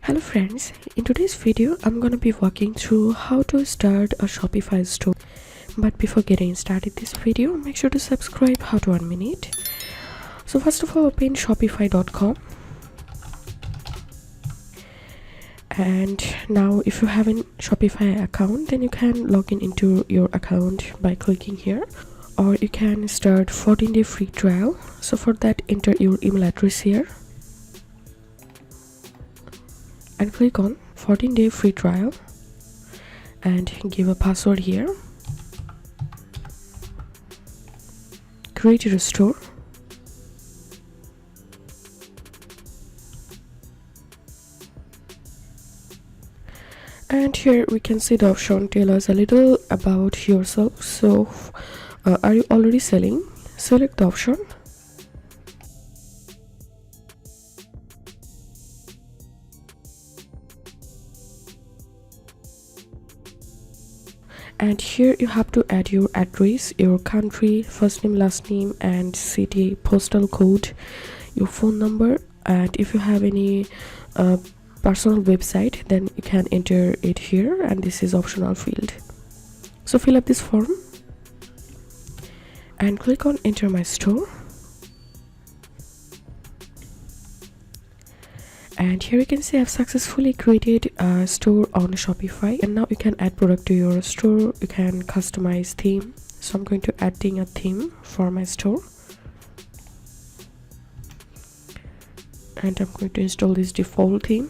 Hello friends, in today's video I'm gonna be walking through how to start a Shopify store. But before getting started this video, make sure to subscribe. How to 1 minute. So first of all, open shopify.com, and now if you have a Shopify account, then you can log into your account by clicking here, or you can start 14-day free trial. So for that, enter your email address here and click on 14-day free trial and give a password here. Create your store. And here we can see the option tell us a little about yourself. So are you already selling? Select the option. And here you have to add your address, your country, first name, last name, and city, postal code, your phone number, and if you have any personal website, then you can enter it here, and this is optional field. So fill up this form and click on enter my store. And here you can see I've successfully created a store on Shopify, and now you can add product to your store. You can customize theme. So I'm going to adding a theme for my store, and I'm going to install this default theme.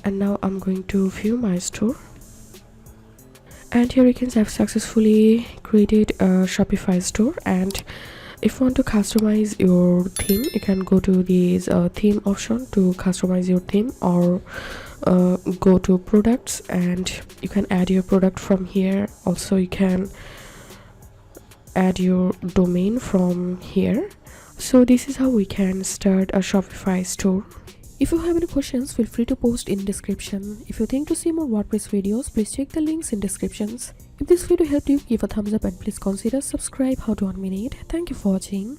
And now I'm going to view my store, and here you can see I've successfully created a Shopify store. And if you want to customize your theme, you can go to this theme option to customize your theme, or go to products and you can add your product from here. Also you can add your domain from here. So this is how we can start a Shopify store. If you have any questions, feel free to post in description. If you think to see more WordPress videos, please check the links in descriptions. If this video helped you, give a thumbs up and please consider subscribe. How to 1 minute. Thank you for watching.